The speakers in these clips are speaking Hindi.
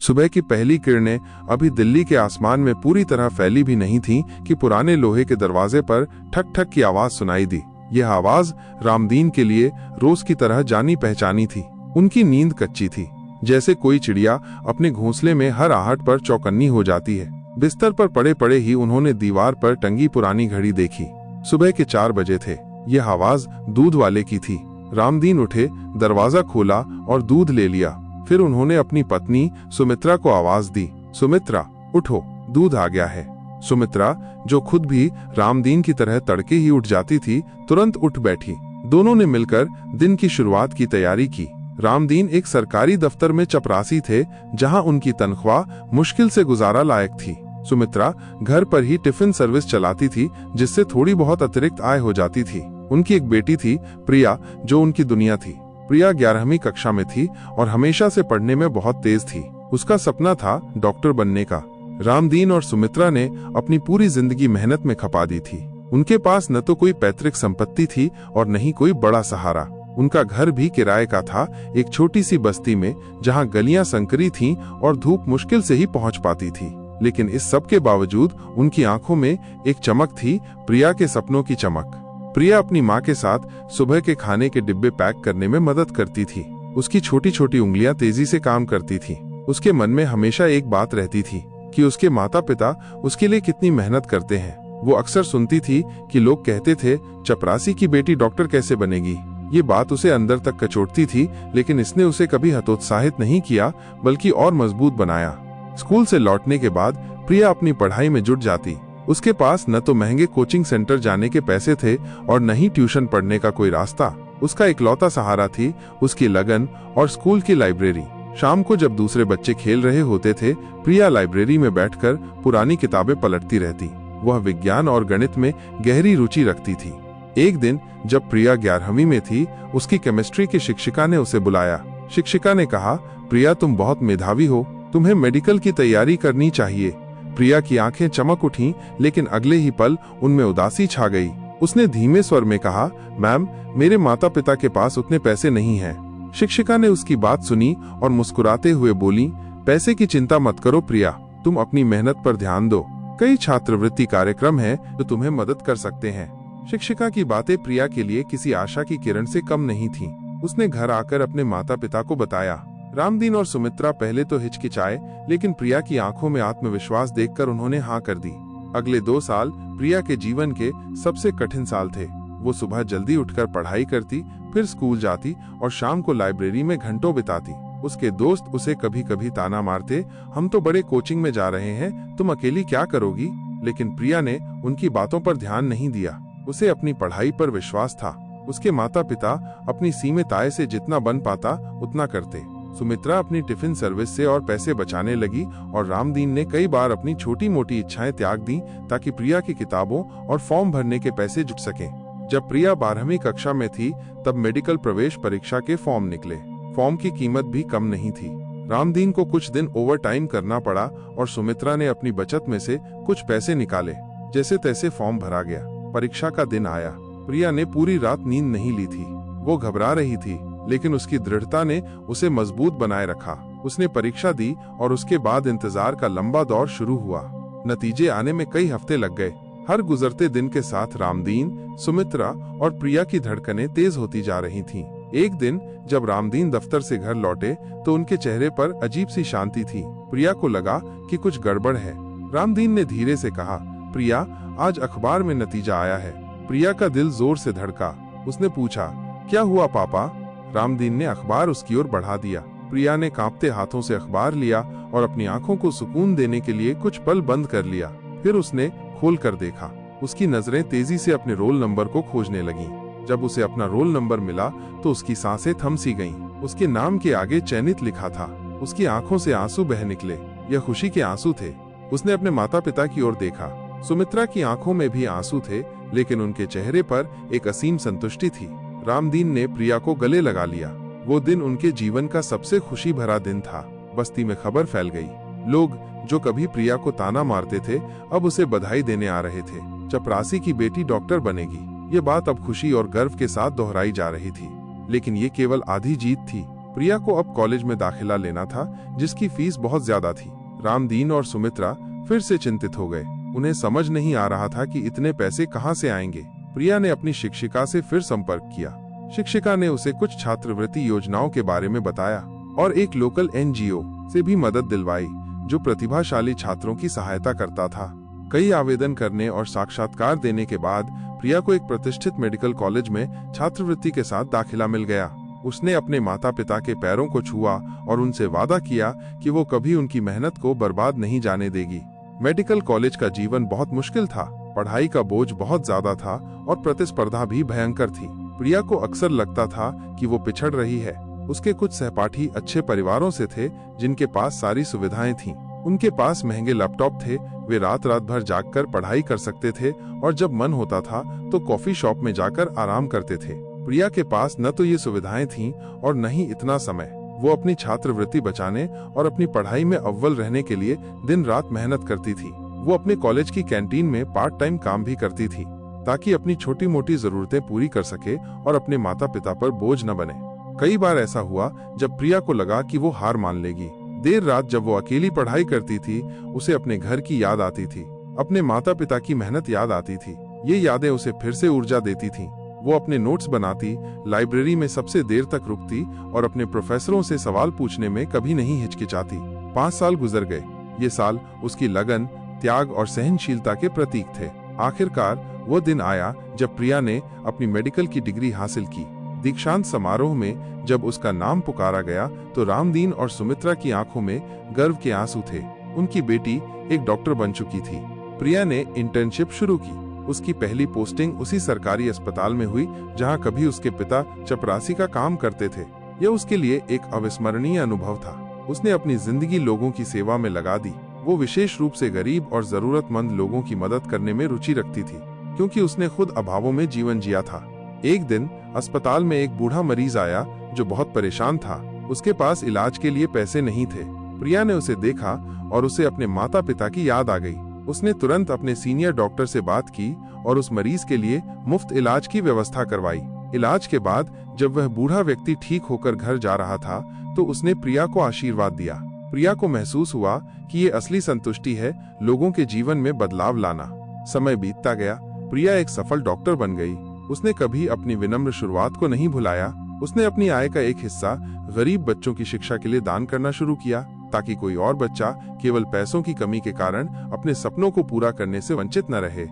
सुबह की पहली किरणें अभी दिल्ली के आसमान में पूरी तरह फैली भी नहीं थीं कि पुराने लोहे के दरवाजे पर ठक ठक की आवाज सुनाई दी। यह आवाज रामदीन के लिए रोज की तरह जानी पहचानी थी। उनकी नींद कच्ची थी, जैसे कोई चिड़िया अपने घोंसले में हर आहट पर चौकन्नी हो जाती है। बिस्तर पर पड़े पड़े ही उन्होंने दीवार पर टंगी पुरानी घड़ी देखी। सुबह के 4 बजे थे। यह आवाज दूध वाले की थी। रामदीन उठे, दरवाजा खोला और दूध ले लिया। फिर उन्होंने अपनी पत्नी सुमित्रा को आवाज दी, सुमित्रा उठो, दूध आ गया है। सुमित्रा, जो खुद भी रामदीन की तरह तड़के ही उठ जाती थी, तुरंत उठ बैठी। दोनों ने मिलकर दिन की शुरुआत की तैयारी की। रामदीन एक सरकारी दफ्तर में चपरासी थे, जहां उनकी तनख्वाह मुश्किल से गुजारा लायक थी। सुमित्रा घर पर ही टिफिन सर्विस चलाती थी, जिससे थोड़ी बहुत अतिरिक्त आय हो जाती थी। उनकी एक बेटी थी, प्रिया, जो उनकी दुनिया थी। प्रिया 11वीं कक्षा में थी और हमेशा से पढ़ने में बहुत तेज थी। उसका सपना था डॉक्टर बनने का। रामदीन और सुमित्रा ने अपनी पूरी जिंदगी मेहनत में खपा दी थी। उनके पास न तो कोई पैतृक संपत्ति थी और न ही कोई बड़ा सहारा। उनका घर भी किराए का था, एक छोटी सी बस्ती में, जहां गलियां संकरी थीं और धूप मुश्किल से ही पहुंच पाती थी। लेकिन इस सब के बावजूद उनकी आंखों में एक चमक थी, प्रिया के सपनों की चमक। प्रिया अपनी माँ के साथ सुबह के खाने के डिब्बे पैक करने में मदद करती थी। उसकी छोटी छोटी उंगलियां तेजी से काम करती थीं। उसके मन में हमेशा एक बात रहती थी कि उसके माता पिता उसके लिए कितनी मेहनत करते हैं। वो अक्सर सुनती थी कि लोग कहते थे, चपरासी की बेटी डॉक्टर कैसे बनेगी। ये बात उसे अंदर तक कचोटती थी, लेकिन इसने उसे कभी हतोत्साहित नहीं किया, बल्कि और मजबूत बनाया। स्कूल से लौटने के बाद प्रिया अपनी पढ़ाई में जुट जाती। उसके पास न तो महंगे कोचिंग सेंटर जाने के पैसे थे और न ही ट्यूशन पढ़ने का कोई रास्ता। उसका इकलौता सहारा थी उसकी लगन और स्कूल की लाइब्रेरी। शाम को जब दूसरे बच्चे खेल रहे होते थे, प्रिया लाइब्रेरी में बैठकर पुरानी किताबें पलटती रहती। वह विज्ञान और गणित में गहरी रुचि रखती थी। एक दिन जब प्रिया 11वीं में थी, उसकी केमिस्ट्री की शिक्षिका ने उसे बुलाया। शिक्षिका ने कहा, प्रिया तुम बहुत मेधावी हो, तुम्हें मेडिकल की तैयारी करनी चाहिए। प्रिया की आंखें चमक उठीं, लेकिन अगले ही पल उनमें उदासी छा गई। उसने धीमे स्वर में कहा, मैम, मेरे माता पिता के पास उतने पैसे नहीं हैं। शिक्षिका ने उसकी बात सुनी और मुस्कुराते हुए बोली, पैसे की चिंता मत करो प्रिया, तुम अपनी मेहनत पर ध्यान दो। कई छात्रवृत्ति कार्यक्रम हैं जो तुम्हें मदद कर सकते हैं। शिक्षिका की बातें प्रिया के लिए किसी आशा की किरण से कम नहीं थीं। उसने घर आकर अपने माता पिता को बताया। रामदीन और सुमित्रा पहले तो हिचकिचाए, लेकिन प्रिया की आंखों में आत्मविश्वास देखकर उन्होंने हाँ कर दी। अगले 2 साल प्रिया के जीवन के सबसे कठिन साल थे। वो सुबह जल्दी उठकर पढ़ाई करती, फिर स्कूल जाती और शाम को लाइब्रेरी में घंटों बिताती। उसके दोस्त उसे कभी कभी ताना मारते, हम तो बड़े कोचिंग में जा रहे हैं, तुम अकेली क्या करोगी। लेकिन प्रिया ने उनकी बातों पर ध्यान नहीं दिया। उसे अपनी पढ़ाई पर विश्वास था। उसके माता पिता अपनी सीमित आय से जितना बन पाता उतना करते। सुमित्रा अपनी टिफिन सर्विस से और पैसे बचाने लगी और रामदीन ने कई बार अपनी छोटी मोटी इच्छाएं त्याग दी ताकि प्रिया की किताबों और फॉर्म भरने के पैसे जुट सकें। जब प्रिया 12वीं कक्षा में थी, तब मेडिकल प्रवेश परीक्षा के फॉर्म निकले। फॉर्म की कीमत भी कम नहीं थी। रामदीन को कुछ दिन ओवर टाइम करना पड़ा और सुमित्रा ने अपनी बचत में से कुछ पैसे निकाले। जैसे तैसे फॉर्म भरा गया। परीक्षा का दिन आया। प्रिया ने पूरी रात नींद नहीं ली थी। वो घबरा रही थी, लेकिन उसकी दृढ़ता ने उसे मजबूत बनाए रखा। उसने परीक्षा दी और उसके बाद इंतजार का लंबा दौर शुरू हुआ। नतीजे आने में कई हफ्ते लग गए। हर गुजरते दिन के साथ रामदीन, सुमित्रा और प्रिया की धड़कनें तेज होती जा रही थीं। एक दिन जब रामदीन दफ्तर से घर लौटे, तो उनके चेहरे पर अजीब सी शांति थी। प्रिया को लगा कि कुछ गड़बड़ है। रामदीन ने धीरे से कहा, प्रिया, आज अखबार में नतीजा आया है। प्रिया का दिल जोर से धड़का। उसने पूछा, क्या हुआ पापा? रामदीन ने अखबार उसकी ओर बढ़ा दिया। प्रिया ने कांपते हाथों से अखबार लिया और अपनी आंखों को सुकून देने के लिए कुछ पल बंद कर लिया। फिर उसने खोल कर देखा। उसकी नजरें तेजी से अपने रोल नंबर को खोजने लगीं। जब उसे अपना रोल नंबर मिला तो उसकी सांसें थम सी गईं। उसके नाम के आगे चयनित लिखा था। उसकी आंखों से आंसू बह निकले। यह खुशी के आंसू थे। उसने अपने माता पिता की ओर देखा। सुमित्रा की आंखों में भी आंसू थे, लेकिन उनके चेहरे पर एक असीम संतुष्टि थी। रामदीन ने प्रिया को गले लगा लिया। वो दिन उनके जीवन का सबसे खुशी भरा दिन था। बस्ती में खबर फैल गई। लोग जो कभी प्रिया को ताना मारते थे, अब उसे बधाई देने आ रहे थे। चपरासी की बेटी डॉक्टर बनेगी। ये बात अब खुशी और गर्व के साथ दोहराई जा रही थी। लेकिन ये केवल आधी जीत थी। प्रिया को अब कॉलेज में दाखिला लेना था, जिसकी फीस बहुत ज्यादा थी। रामदीन और सुमित्रा फिर से चिंतित हो गए। उन्हें समझ नहीं आ रहा था कि इतने पैसे कहां से आएंगे। प्रिया ने अपनी शिक्षिका से फिर संपर्क किया। शिक्षिका ने उसे कुछ छात्रवृत्ति योजनाओं के बारे में बताया और एक लोकल NGO से भी मदद दिलवाई, जो प्रतिभाशाली छात्रों की सहायता करता था। कई आवेदन करने और साक्षात्कार देने के बाद प्रिया को एक प्रतिष्ठित मेडिकल कॉलेज में छात्रवृत्ति के साथ दाखिला मिल गया। उसने अपने माता पिता के पैरों को छुआ और उनसे वादा किया कि वो कभी उनकी मेहनत को बर्बाद नहीं जाने देगी। मेडिकल कॉलेज का जीवन बहुत मुश्किल था। पढ़ाई का बोझ बहुत ज्यादा था और प्रतिस्पर्धा भी भयंकर थी। प्रिया को अक्सर लगता था कि वो पिछड़ रही है। उसके कुछ सहपाठी अच्छे परिवारों से थे, जिनके पास सारी सुविधाएं थीं। उनके पास महंगे लैपटॉप थे, वे रात रात भर जागकर पढ़ाई कर सकते थे और जब मन होता था तो कॉफी शॉप में जाकर आराम करते थे। प्रिया के पास न तो ये सुविधाएं थीं और न ही इतना समय। वो अपनी छात्रवृत्ति बचाने और अपनी पढ़ाई में अव्वल रहने के लिए दिन रात मेहनत करती थी। वो अपने कॉलेज की कैंटीन में पार्ट टाइम काम भी करती थी, ताकि अपनी छोटी मोटी जरूरतें पूरी कर सके और अपने माता पिता पर बोझ न बने। कई बार ऐसा हुआ जब प्रिया को लगा कि वो हार मान लेगी। देर रात जब वो अकेली पढ़ाई करती थी, उसे अपने घर की याद आती थी, अपने माता पिता की मेहनत याद आती थी। ये यादें उसे फिर से ऊर्जा देती थीं। वो अपने नोट्स बनाती, लाइब्रेरी में सबसे देर तक रुकती और अपने प्रोफेसरों से सवाल पूछने में कभी नहीं हिचकिचाती। 5 साल गुजर गए। ये साल उसकी लगन, त्याग और सहनशीलता के प्रतीक थे। आखिरकार वो दिन आया जब प्रिया ने अपनी मेडिकल की डिग्री हासिल की। दीक्षांत समारोह में जब उसका नाम पुकारा गया तो रामदीन और सुमित्रा की आंखों में गर्व के आंसू थे। उनकी बेटी एक डॉक्टर बन चुकी थी। प्रिया ने इंटर्नशिप शुरू की। उसकी पहली पोस्टिंग उसी सरकारी अस्पताल में हुई जहां कभी उसके पिता चपरासी का काम करते थे। यह उसके लिए एक अविस्मरणीय अनुभव था। उसने अपनी जिंदगी लोगों की सेवा में लगा दी। वो विशेष रूप से गरीब और जरूरतमंद लोगों की मदद करने में रुचि रखती थी, क्योंकि उसने खुद अभावों में जीवन जिया था। एक दिन अस्पताल में एक बूढ़ा मरीज आया जो बहुत परेशान था। उसके पास इलाज के लिए पैसे नहीं थे। प्रिया ने उसे देखा और उसे अपने माता पिता की याद आ गई। उसने तुरंत अपने सीनियर डॉक्टर से बात की और उस मरीज के लिए मुफ्त इलाज की व्यवस्था करवाई। इलाज के बाद जब वह बूढ़ा व्यक्ति ठीक होकर घर जा रहा था तो उसने प्रिया को आशीर्वाद दिया। प्रिया को महसूस हुआ कि ये असली संतुष्टि है, लोगों के जीवन में बदलाव लाना। समय बीतता गया। प्रिया एक सफल डॉक्टर बन गई। उसने कभी अपनी विनम्र शुरुआत को नहीं भुलाया। उसने अपनी आय का एक हिस्सा गरीब बच्चों की शिक्षा के लिए दान करना शुरू किया, ताकि कोई और बच्चा केवल पैसों की कमी के कारण अपने सपनों को पूरा करने से वंचित न रहे।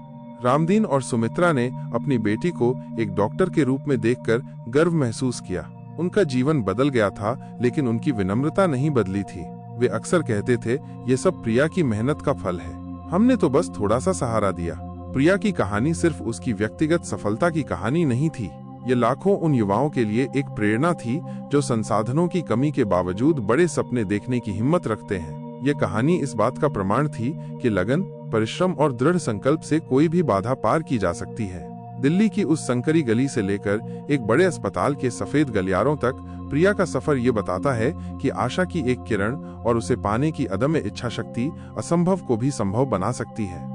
रामदीन और सुमित्रा ने अपनी बेटी को एक डॉक्टर के रूप में देखकर गर्व महसूस किया। उनका जीवन बदल गया था, लेकिन उनकी विनम्रता नहीं बदली थी। वे अक्सर कहते थे, ये सब प्रिया की मेहनत का फल है, हमने तो बस थोड़ा सा सहारा दिया। प्रिया की कहानी सिर्फ उसकी व्यक्तिगत सफलता की कहानी नहीं थी। ये लाखों उन युवाओं के लिए एक प्रेरणा थी जो संसाधनों की कमी के बावजूद बड़े सपने देखने की हिम्मत रखते हैं। ये कहानी इस बात का प्रमाण थी कि लगन, परिश्रम और दृढ़ संकल्प से कोई भी बाधा पार की जा सकती है। दिल्ली की उस संकरी गली से लेकर एक बड़े अस्पताल के सफेद गलियारों तक प्रिया का सफर ये बताता है कि आशा की एक किरण और उसे पाने की अदम्य इच्छा शक्ति असंभव को भी संभव बना सकती है।